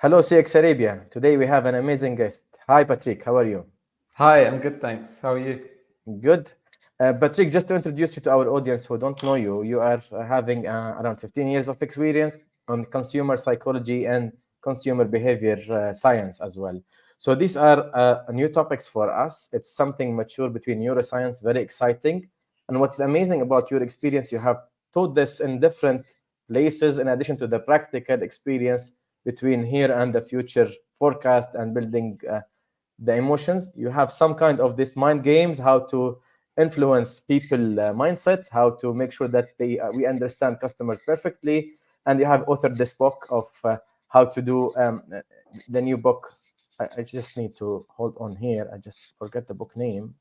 Hello, CX Arabia. Today we have an amazing guest. Hi, Patrick. How are you? Hi, I'm good, thanks. How are you? Good. Patrick, just to introduce you to our audience who don't know you, you are having around 15 years of experience on consumer psychology and consumer behavior science as well. So these are new topics for us. It's something mature between neuroscience, very exciting. And what's amazing about your experience, you have taught this in different places in addition to the practical experience between here and the future forecast and building the emotions. You have some kind of this mind games, how to influence people mindset, how to make sure that we understand customers perfectly. And you have authored this book of how to do the new book. I just need to hold on here. I just forget the book name.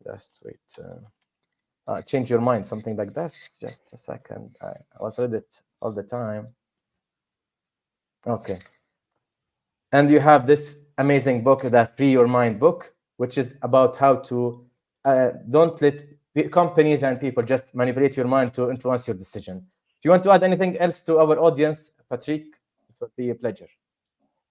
Just wait. Change your mind, something like this. Just a second. I was read it all the time. Okay. And you have this amazing book, that Free Your Mind book, which is about how to don't let companies and people just manipulate your mind to influence your decision. Do you want to add anything else to our audience, Patrick? It would be a pleasure.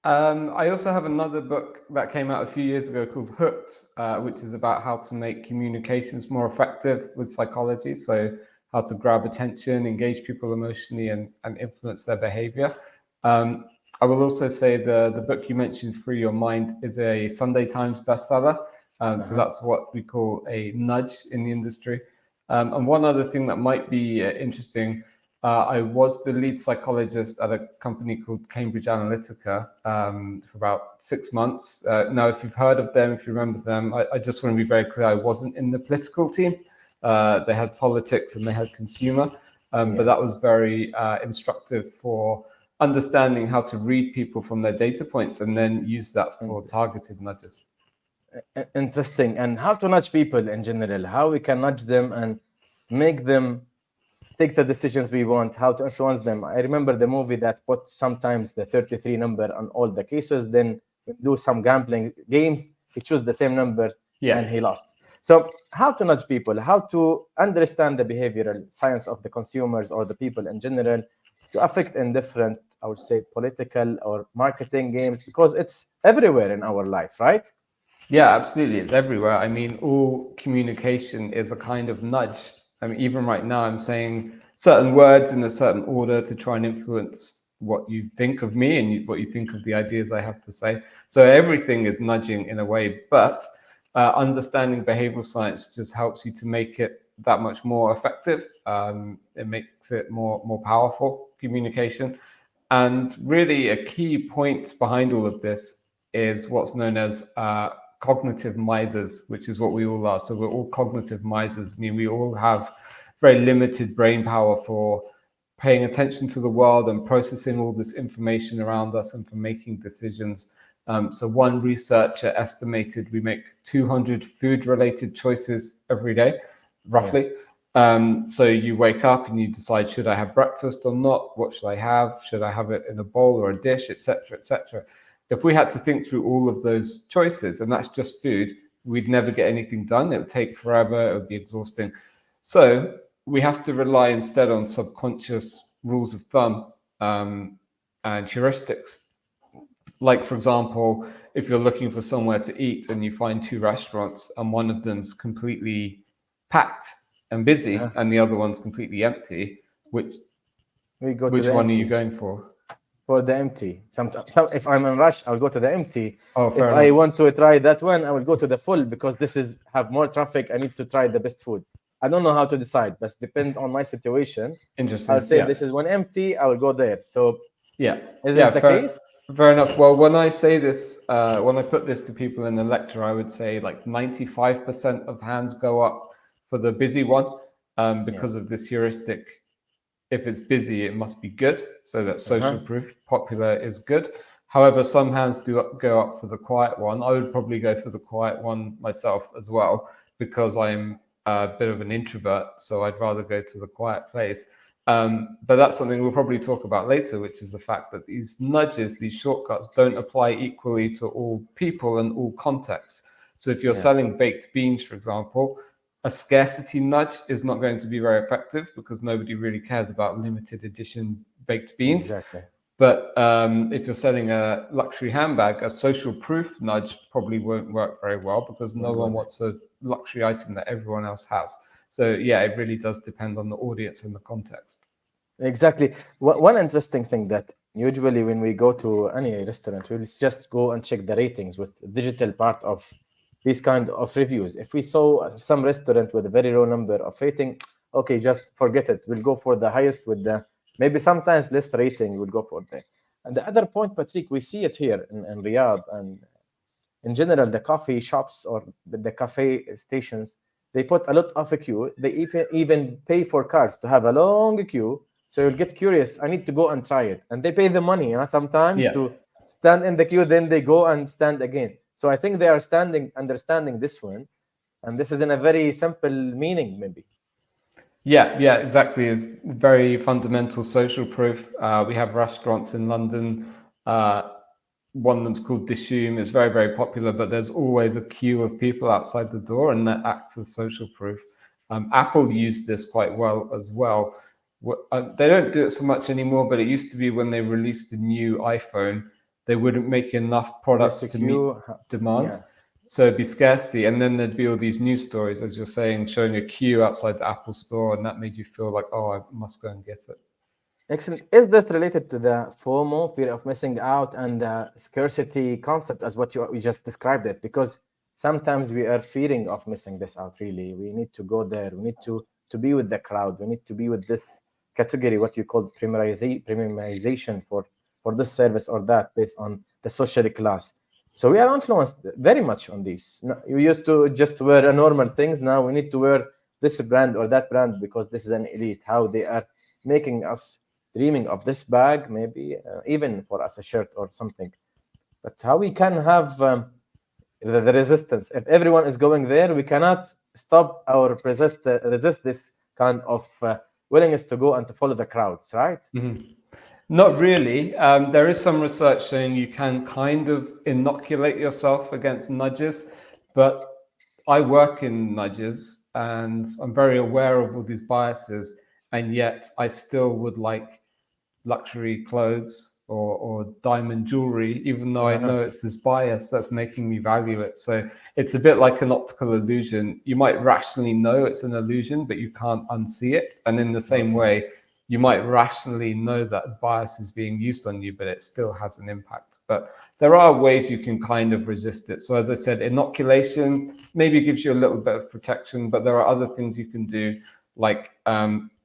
I also have another book that came out a few years ago called Hooked, which is about how to make communications more effective with psychology. So how to grab attention, engage people emotionally, and influence their behavior. I will also say the book you mentioned, Free Your Mind, is a Sunday Times bestseller. So that's what we call a nudge in the industry. And one other thing that might be interesting, I was the lead psychologist at a company called Cambridge Analytica for about 6 months. Now, if you've heard of them, if you remember them, I just want to be very clear, I wasn't in the political team. They had politics and they had consumer, but that was very instructive for understanding how to read people from their data points and then use that for targeted nudges. Interesting. And how to nudge people in general, how we can nudge them and make them take the decisions we want, how to influence them. I remember the movie that put sometimes the 33 number on all the cases, then do some gambling games, he chose the same number and he lost. So how to nudge people, how to understand the behavioral science of the consumers or the people in general to affect in different, I would say, political or marketing games, because it's everywhere in our life, right? Yeah, absolutely. It's everywhere. I mean, all communication is a kind of nudge. I mean, even right now, I'm saying certain words in a certain order to try and influence what you think of me and what you think of the ideas I have to say. So everything is nudging in a way, but understanding behavioral science just helps you to make it that much more effective. It makes it more powerful communication. And really a key point behind all of this is what's known as cognitive misers, which is what we all are. So we're all cognitive misers. I mean, we all have very limited brain power for paying attention to the world and processing all this information around us and for making decisions. So one researcher estimated we make 200 food-related choices every day, roughly. So you wake up and you decide, should I have breakfast or not? What should I have? Should I have it in a bowl or a dish, etc., etc.? If we had to think through all of those choices, and that's just food, we'd never get anything done. It would take forever. It would be exhausting. So we have to rely instead on subconscious rules of thumb and heuristics. Like, for example, if you're looking for somewhere to eat and you find two restaurants and one of them's completely packed and busy and the other one's completely empty, which one are you going for? For the empty. Some if I'm in rush, I'll go to the empty. Oh, fair if enough. I want to try that one, I will go to the full because this is have more traffic. I need to try the best food. I don't know how to decide, but depend on my situation. Interesting. I'll say this is one empty, I will go there. So is it the case? Fair enough. Well, when I say this, when I put this to people in the lecture, I would say like 95% of hands go up for the busy one because of this heuristic. If it's busy, it must be good. So that's social proof. Popular is good. However, some hands do go up for the quiet one. I would probably go for the quiet one myself as well, because I'm a bit of an introvert. So I'd rather go to the quiet place. But that's something we'll probably talk about later, which is the fact that these nudges, these shortcuts, don't apply equally to all people and all contexts. So if you're selling baked beans, for example, a scarcity nudge is not going to be very effective because nobody really cares about limited edition baked beans. Exactly. But if you're selling a luxury handbag, a social proof nudge probably won't work very well because no one wants a luxury item that everyone else has. So yeah, it really does depend on the audience and the context. Exactly. One interesting thing that usually when we go to any restaurant, we'll just go and check the ratings with digital part of these kind of reviews. If we saw some restaurant with a very low number of rating, okay, just forget it. We'll go for the highest with the maybe sometimes less rating. We'll go for the. And the other point, Patrick, we see it here in Riyadh and in general, the coffee shops or the cafe stations, they put a lot of a queue. They even pay for cards to have a long queue. So you'll get curious. I need to go and try it. And they pay the money sometimes to stand in the queue. Then they go and stand again. So I think they are understanding this one. And this is in a very simple meaning, maybe. Yeah, exactly. It's very fundamental social proof. We have restaurants in London. One of them's called Dishoom. It's very, very popular, but there's always a queue of people outside the door, and that acts as social proof. Apple used this quite well as well. They don't do it so much anymore, but it used to be when they released a new iPhone, they wouldn't make enough products to meet demand. Yeah. So it'd be scarcity, and then there'd be all these news stories, as you're saying, showing a queue outside the Apple store, and that made you feel like, oh, I must go and get it. Excellent. Is this related to the FOMO, fear of missing out, and the scarcity concept as what we just described it? Because sometimes we are fearing of missing this out, really. We need to go there. We need to be with the crowd. We need to be with this category, what you call premiumization for this service or that based on the social class. So we are influenced very much on this. You used to just wear a normal things. Now we need to wear this brand or that brand because this is an elite. How they are making us dreaming of this bag, maybe even for us a shirt or something. But how we can have the resistance? If everyone is going there, we cannot stop or resist this kind of willingness to go and to follow the crowds, right? Mm-hmm. Not really. There is some research showing you can kind of inoculate yourself against nudges, but I work in nudges and I'm very aware of all these biases, and yet I still would like luxury clothes or diamond jewelry, even though I know it's this bias that's making me value it. So it's a bit like an optical illusion. You might rationally know it's an illusion, but you can't unsee it. And in the same way, you might rationally know that bias is being used on you, but it still has an impact. But there are ways you can kind of resist it. So as I said, inoculation maybe gives you a little bit of protection, but there are other things you can do, like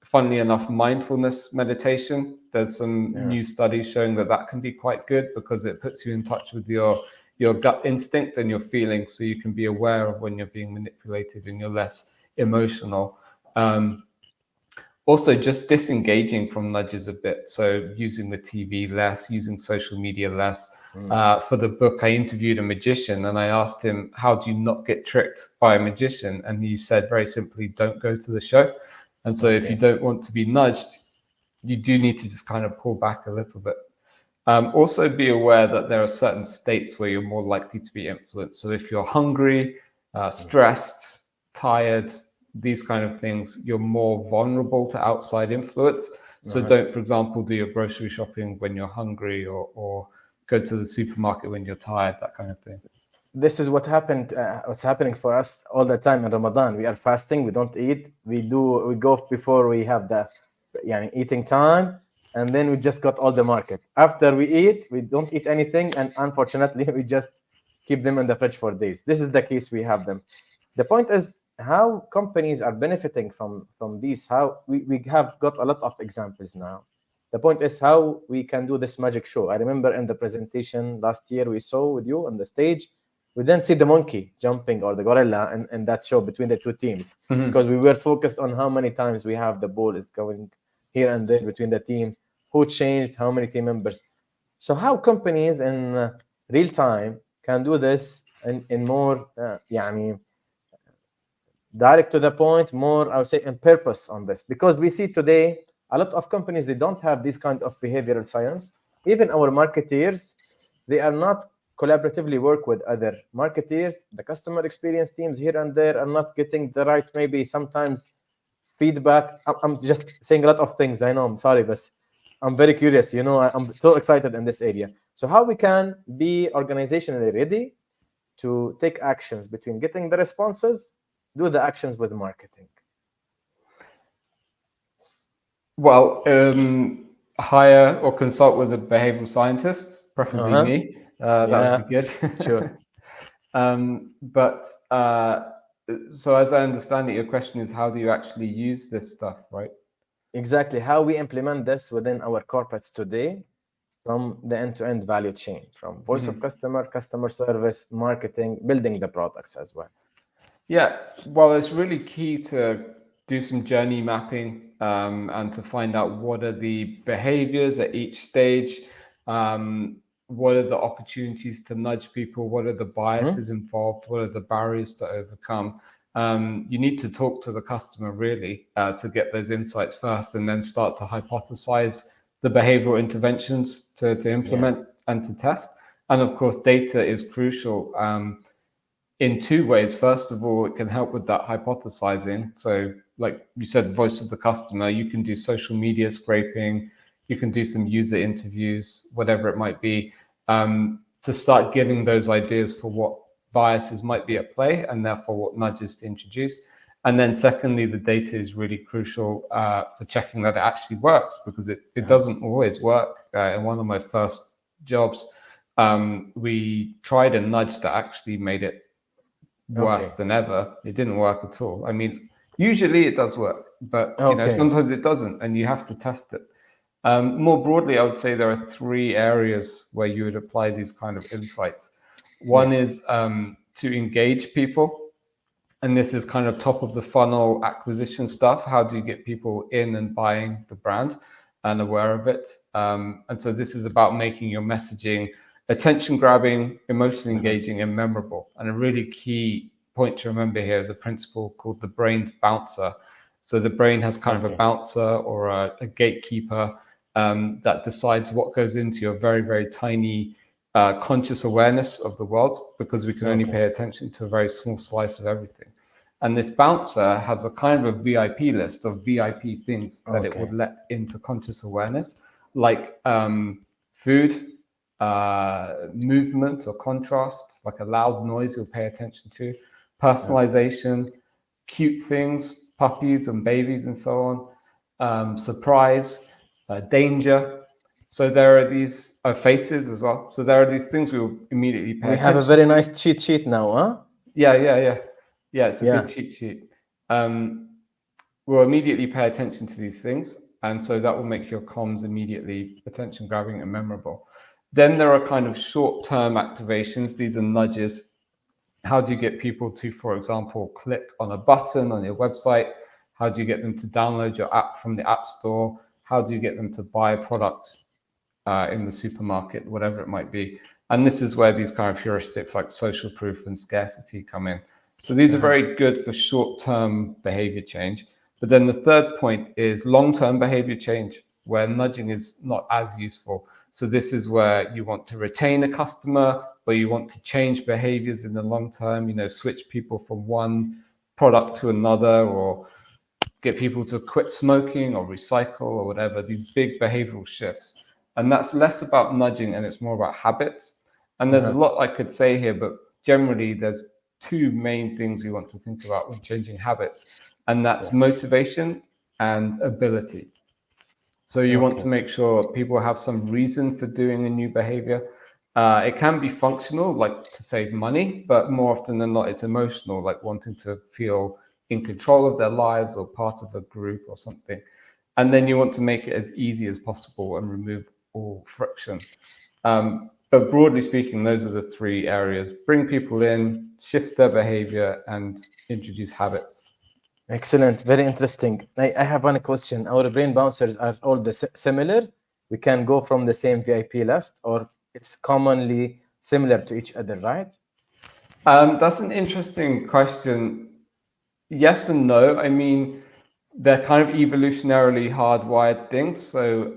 funnily enough, mindfulness meditation. There's some new studies showing that can be quite good because it puts you in touch with your gut instinct and your feelings, so you can be aware of when you're being manipulated and you're less emotional. Also, just disengaging from nudges a bit. So using the TV less, using social media less. For the book, I interviewed a magician and I asked him, how do you not get tricked by a magician? And he said very simply, don't go to the show. And so if you don't want to be nudged, you do need to just kind of pull back a little bit. Also be aware that there are certain states where you're more likely to be influenced. So if you're hungry, stressed, tired, these kind of things, you're more vulnerable to outside influence. So don't, for example, do your grocery shopping when you're hungry or go to the supermarket when you're tired, that kind of thing. This is what happened. What's happening for us all the time in Ramadan. We are fasting. We don't eat. We go before we have the eating time, and then we just got all the market. After we eat, we don't eat anything, and unfortunately, we just keep them in the fridge for days. This is the case we have them. The point is how companies are benefiting from these. How we have got a lot of examples now. The point is how we can do this magic show. I remember in the presentation last year we saw with you on the stage. We didn't see the monkey jumping or the gorilla in that show between the two teams because we were focused on how many times we have the ball is going here and there between the teams, who changed, how many team members. So how companies in real time can do this in more, direct to the point, more, I would say, in purpose on this. Because we see today, a lot of companies, they don't have this kind of behavioral science. Even our marketeers, they are not collaboratively work with other marketeers. The customer experience teams here and there are not getting the right, maybe sometimes feedback. I'm just saying a lot of things. I know, I'm sorry, but I'm very curious. You know, I'm so excited in this area. So how we can be organizationally ready to take actions between getting the responses, do the actions with marketing. Well, hire or consult with a behavioral scientist, preferably me. That would be good. Sure. But so as I understand it, your question is how do you actually use this stuff, right? Exactly. How we implement this within our corporates today from the end-to-end value chain, from voice of customer, customer service, marketing, building the products as well. Yeah, well, it's really key to do some journey mapping and to find out what are the behaviors at each stage, what are the opportunities to nudge people, what are the biases involved, what are the barriers to overcome. You need to talk to the customer really to get those insights first, and then start to hypothesize the behavioral interventions to implement and to test. And of course, data is crucial. In two ways. First of all, it can help with that hypothesizing. So, like you said, voice of the customer, you can do social media scraping, you can do some user interviews, whatever it might be, to start giving those ideas for what biases might be at play and therefore what nudges to introduce. And then secondly, the data is really crucial for checking that it actually works, because it doesn't always work. In one of my first jobs, we tried a nudge that actually made it worse than ever. It didn't work at all. I mean, usually it does work, but you know, sometimes it doesn't, and you have to test it. More broadly, I would say there are three areas where you would apply these kind of insights. One is to engage people, and this is kind of top of the funnel acquisition stuff. How do you get people in and buying the brand and aware of it? And so this is about making your messaging attention grabbing, emotionally engaging, and memorable. And a really key point to remember here is a principle called the brain's bouncer. So the brain has kind of a bouncer or a gatekeeper that decides what goes into your very, very tiny conscious awareness of the world, because we can only pay attention to a very small slice of everything. And this bouncer has a kind of a VIP list of VIP things that it would let into conscious awareness, like food, movement or contrast, like a loud noise you'll pay attention to, personalization, cute things, puppies and babies and so on, surprise, danger. So there are these faces as well. So there are these things we will immediately pay attention to. We have a very nice cheat sheet now, huh? Yeah. It's a good cheat sheet. We'll immediately pay attention to these things. And so that will make your comms immediately attention grabbing and memorable. Then there are kind of short-term activations. These are nudges. How do you get people to, for example, click on a button on your website? How do you get them to download your app from the App Store? How do you get them to buy a product in the supermarket, whatever it might be? And this is where these kind of heuristics like social proof and scarcity come in. So these are very good for short-term behavior change. But then the third point is long-term behavior change, where nudging is not as useful. So this is where you want to retain a customer, where you want to change behaviors in the long term, you know, switch people from one product to another, or get people to quit smoking or recycle or whatever, these big behavioral shifts. And that's less about nudging and it's more about habits. And there's a lot I could say here, but generally there's two main things you want to think about when changing habits, and that's motivation and ability. So you want to make sure people have some reason for doing a new behavior. It can be functional, like to save money, but more often than not, it's emotional, like wanting to feel in control of their lives or part of a group or something. And then you want to make it as easy as possible and remove all friction. But broadly speaking, those are the three areas: bring people in, shift their behavior, and introduce habits. Excellent. Very interesting. I have one question. Our brain bouncers are all similar? We can go from the same VIP list, or it's commonly similar to each other, right? That's an interesting question. Yes and no. I mean, they're kind of evolutionarily hardwired things. So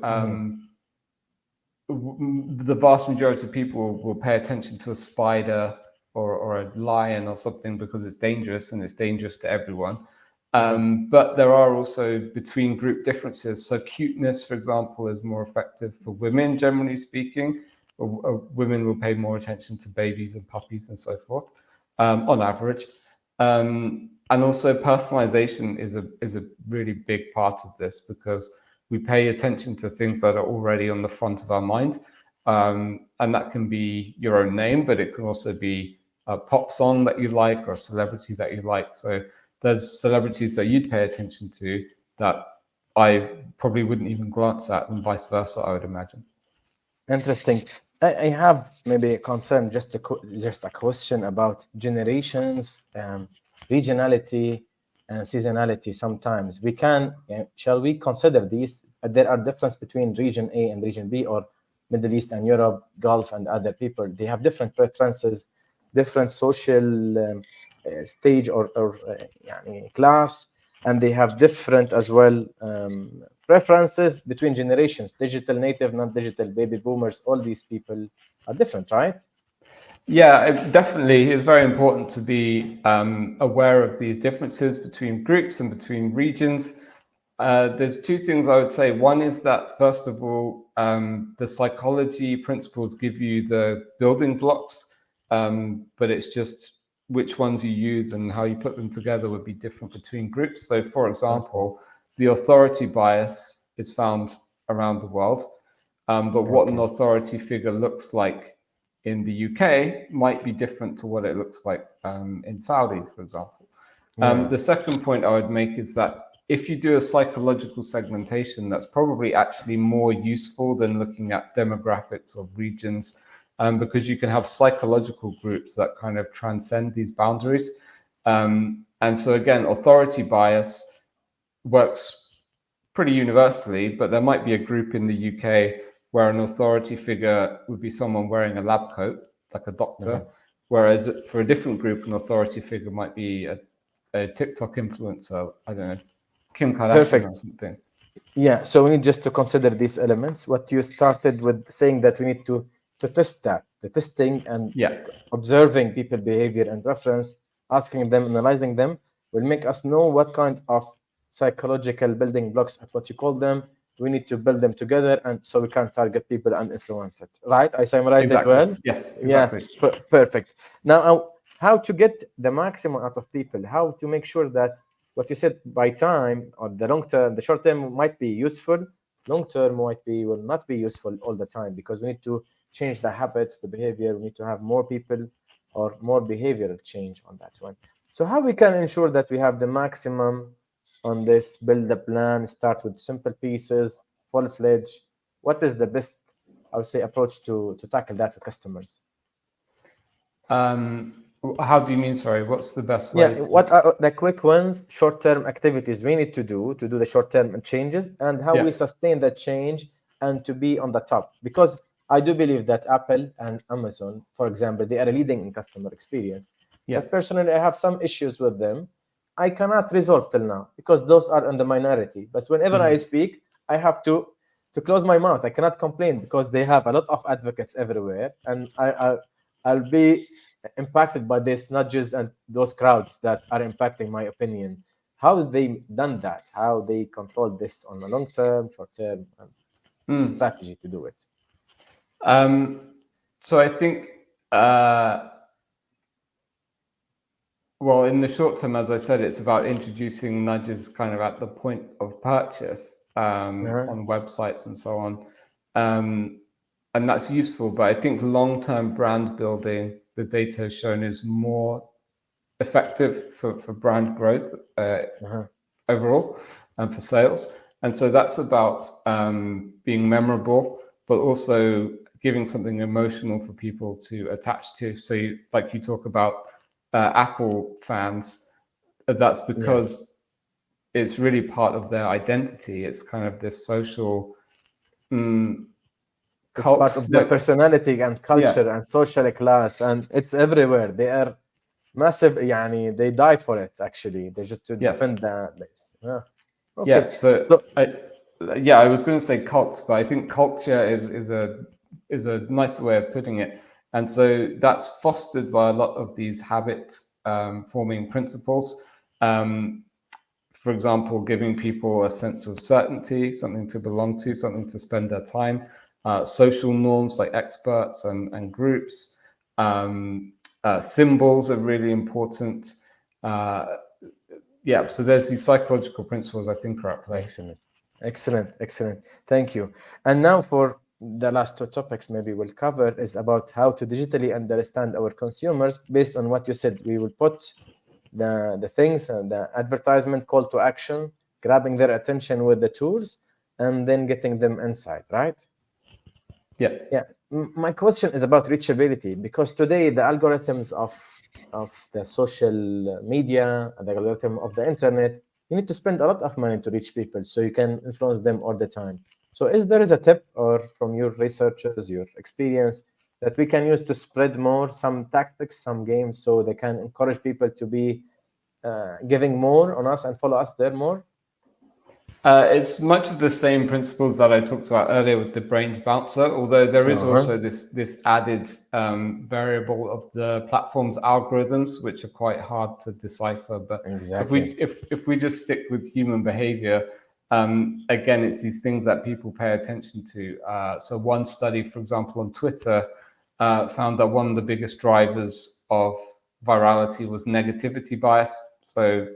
the vast majority of people will pay attention to a spider or a lion or something because it's dangerous, and it's dangerous to everyone. But there are also between group differences. So cuteness, for example, is more effective for women, generally speaking. Women will pay more attention to babies and puppies and so forth, on average. And also personalization is a really big part of this, because we pay attention to things that are already on the front of our mind. And that can be your own name, but it can also be a pop song that you like or a celebrity that you like. So there's celebrities that you'd pay attention to that I probably wouldn't even glance at, and vice versa, I would imagine. Interesting. I have maybe a concern, just a question about generations, regionality, and seasonality. Sometimes we can, shall we consider these? There are difference between region A and region B, or Middle East and Europe, Gulf and other people. They have different preferences, different social stage or class, and they have different as well preferences between generations, digital native, non-digital, baby boomers. All these people are different, right? Yeah, definitely. It's very important to be aware of these differences between groups and between regions. There's two things I would say. One is that, first of all, the psychology principles give you the building blocks, but it's just which ones you use and how you put them together would be different between groups. So, for example, the authority bias is found around the world, but what an authority figure looks like in the UK might be different to what it looks like in Saudi, for example. The second point I would make is that if you do a psychological segmentation, that's probably actually more useful than looking at demographics or regions, because you can have psychological groups that kind of transcend these boundaries. And so again, authority bias works pretty universally, but there might be a group in the UK where an authority figure would be someone wearing a lab coat, like a doctor, whereas for a different group, an authority figure might be a TikTok influencer, I don't know, Kim Kardashian or something. Yeah, so we need just to consider these elements. What you started with saying, that we need to test that, the testing and observing people behavior and reference, asking them, analyzing them, will make us know what kind of psychological building blocks, what you call them, we need to build them together, and so we can target people and influence it. Right? I summarized it well? Yes, exactly. Yeah, perfect. Now, how to get the maximum out of people? How to make sure that what you said, by time or the long term, the short term might be useful, long term will not be useful all the time, because we need to change the habits, the behavior. We need to have more people or more behavioral change on that one. So how we can ensure that we have the maximum on this, build a plan, start with simple pieces, full-fledged. What is the best, I would say, approach to tackle that with customers? How do you mean, sorry? What's the best way? Yeah, what are the quick wins, short-term activities we need to do the short-term changes, and how we sustain that change and to be on the top? Because I do believe that Apple and Amazon, for example, they are leading in customer experience. But personally, I have some issues with them. I cannot resolve till now, because those are in the minority. But whenever I speak, I have to close my mouth. I cannot complain, because they have a lot of advocates everywhere, and I'll be impacted by these nudges and those crowds that are impacting my opinion. How they done that? How they control this on a long term, short term, strategy to do it? So I think, well, in the short term, as I said, it's about introducing nudges kind of at the point of purchase on websites and so on. And that's useful, but I think long-term brand building, the data has shown, is more effective for brand growth overall and for sales. And so that's about being memorable, but also giving something emotional for people to attach to. So like you talk about Apple fans, that's because it's really part of their identity. It's kind of this social it's part of their personality and culture and social class, and it's everywhere. They are massive. They die for it. Actually, they just to defend this. So I was going to say cult, but I think culture is a nicer way of putting it. And so that's fostered by a lot of these habit forming principles. for example, giving people a sense of certainty, something to belong to, something to spend their time, social norms like experts and groups, symbols are really important. Yeah, so there's these psychological principles I think are at play. Excellent. Thank you. And now for the last two topics maybe we'll cover is about how to digitally understand our consumers based on what you said. We will put the things and the advertisement call to action, grabbing their attention with the tools, and then getting them inside, right? Yeah. My question is about reachability, because today the algorithms of the social media and the algorithm of the internet, you need to spend a lot of money to reach people so you can influence them all the time. So is there a tip, or from your researchers, your experience, that we can use to spread more, some tactics, some games, so they can encourage people to be giving more on us and follow us there more? It's much of the same principles that I talked about earlier with the brains bouncer, although there is also this added variable of the platform's algorithms, which are quite hard to decipher. But if we just stick with human behavior, again, it's these things that people pay attention to. So one study, for example, on Twitter found that one of the biggest drivers of virality was negativity bias. So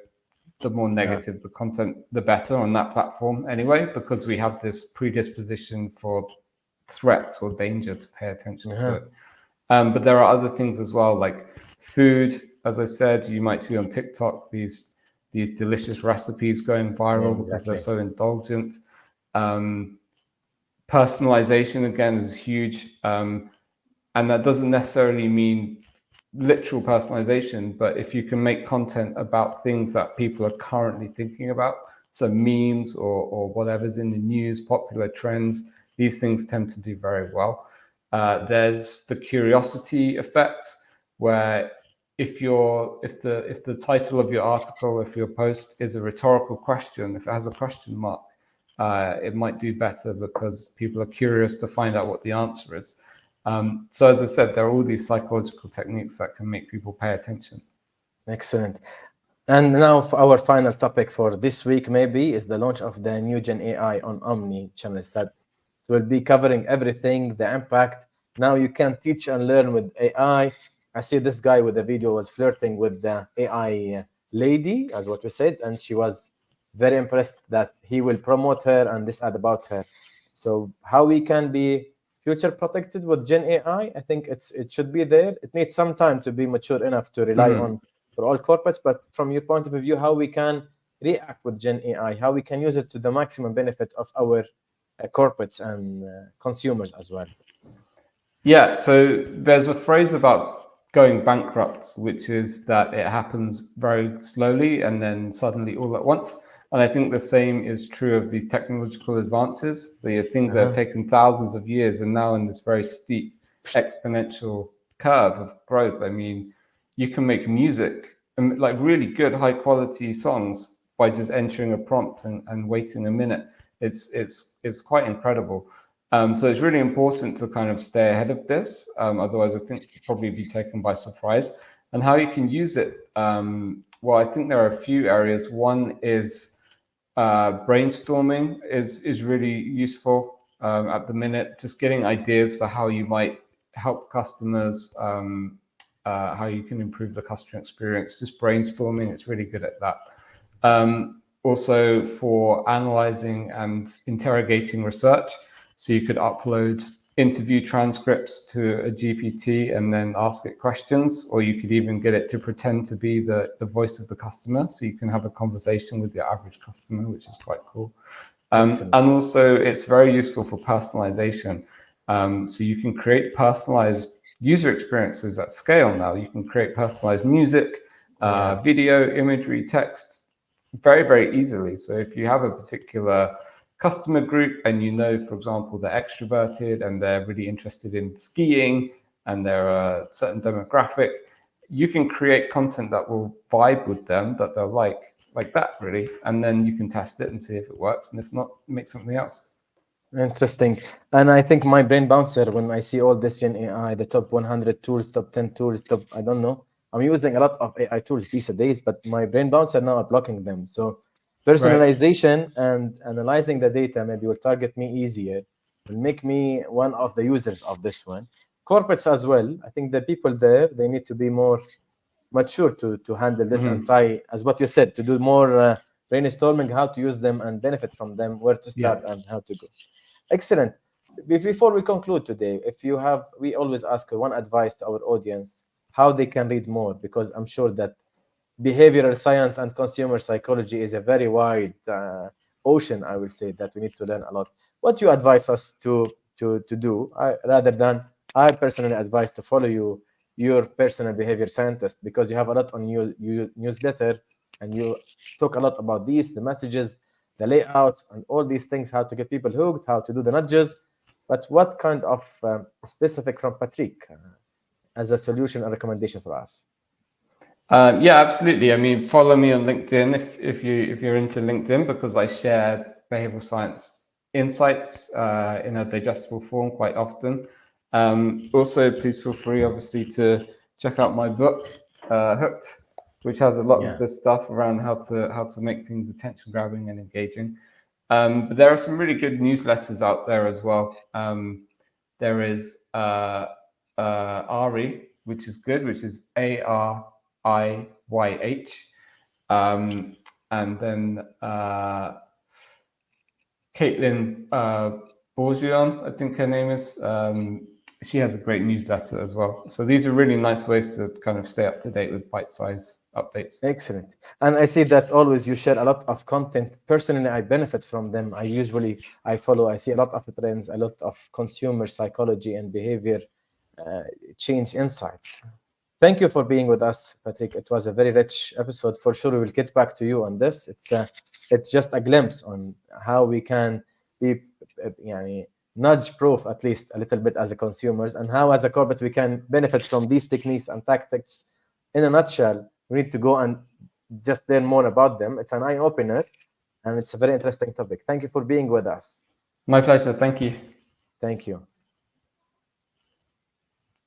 the more negative the content, the better on that platform anyway, because we have this predisposition for threats or danger to pay attention to it. But there are other things as well, like food. As I said, you might see on TikTok these delicious recipes going viral because they're so indulgent. Personalization, again, is huge. And that doesn't necessarily mean literal personalization, but if you can make content about things that people are currently thinking about, so memes or whatever's in the news, popular trends, these things tend to do very well. There's the curiosity effect, where if the title of your article, if your post is a rhetorical question, if it has a question mark, it might do better because people are curious to find out what the answer is. So as I said, there are all these psychological techniques that can make people pay attention. Excellent. And now for our final topic for this week maybe is the launch of the new Gen AI on Omni channels that will be covering everything, the impact. Now you can teach and learn with AI. I see this guy with the video was flirting with the AI lady, as what we said, and she was very impressed that he will promote her and this ad about her. So how we can be future protected with Gen AI, I think it should be there. It needs some time to be mature enough to rely on for all corporates, but from your point of view, how we can react with Gen AI, how we can use it to the maximum benefit of our corporates and consumers as well. Yeah, so there's a phrase about going bankrupt, which is that it happens very slowly and then suddenly all at once. And I think the same is true of these technological advances. They are things that have taken thousands of years and now in this very steep exponential curve of growth. I mean, you can make music, like really good high quality songs, by just entering a prompt and waiting a minute. It's quite incredible. So it's really important to kind of stay ahead of this. Otherwise, I think you'll probably be taken by surprise. And how you can use it, well, I think there are a few areas. One is brainstorming is really useful at the minute. Just getting ideas for how you might help customers, how you can improve the customer experience. Just brainstorming, it's really good at that. Also for analyzing and interrogating research. So you could upload interview transcripts to a GPT and then ask it questions, or you could even get it to pretend to be the voice of the customer. So you can have a conversation with your average customer, which is quite cool. And also it's very useful for personalization. So you can create personalized user experiences at scale now. You can create personalized music, video, imagery, text very, very easily. So if you have a particular customer group and you know, for example, they're extroverted and they're really interested in skiing and they're a certain demographic, you can create content that will vibe with them, that they'll like that really, and then you can test it and see if it works, and if not, make something else. Interesting. And I think my brain bouncer when I see all this Gen AI, the top 100 tools, top 10 tools, I don't know. I'm using a lot of AI tools these days, but my brain bouncer now are blocking them. So Personalization and analyzing the data maybe will target me easier, will make me one of the users of this one. Corporates as well. I think the people there, they need to be more mature to handle this and try, as what you said, to do more brainstorming how to use them and benefit from them, where to start and how to go. Excellent. Before we conclude today, if you have, we always ask one advice to our audience, how they can read more, because I'm sure that behavioral science and consumer psychology is a very wide ocean, I will say, that we need to learn a lot. What you advise us to do, rather than I personally advise to follow your personal behavior scientist, because you have a lot on your newsletter and you talk a lot about these, the messages, the layouts, and all these things, how to get people hooked, how to do the nudges. But what kind of specific from Patrick as a solution or recommendation for us? Yeah, absolutely. I mean, follow me on LinkedIn if you're into LinkedIn, because I share behavioral science insights in a digestible form quite often. Also, please feel free, obviously, to check out my book, Hooked, which has a lot of this stuff around how to make things attention grabbing and engaging. But there are some really good newsletters out there as well. There is Ari, which is good, which is ARIYH, and then Caitlin Bourgeon, I think her name is. She has a great newsletter as well. So these are really nice ways to kind of stay up to date with bite-sized updates. Excellent. And I see that always you share a lot of content. Personally, I benefit from them. I see a lot of trends, a lot of consumer psychology and behavior change insights. Thank you for being with us, Patrick. It was a very rich episode. For sure, we will get back to you on this. It's just a glimpse on how we can be nudge proof, at least a little bit, as a consumers, and how as a corporate we can benefit from these techniques and tactics. In a nutshell, we need to go and just learn more about them. It's an eye-opener, and it's a very interesting topic. Thank you for being with us. My pleasure. Thank you. Thank you.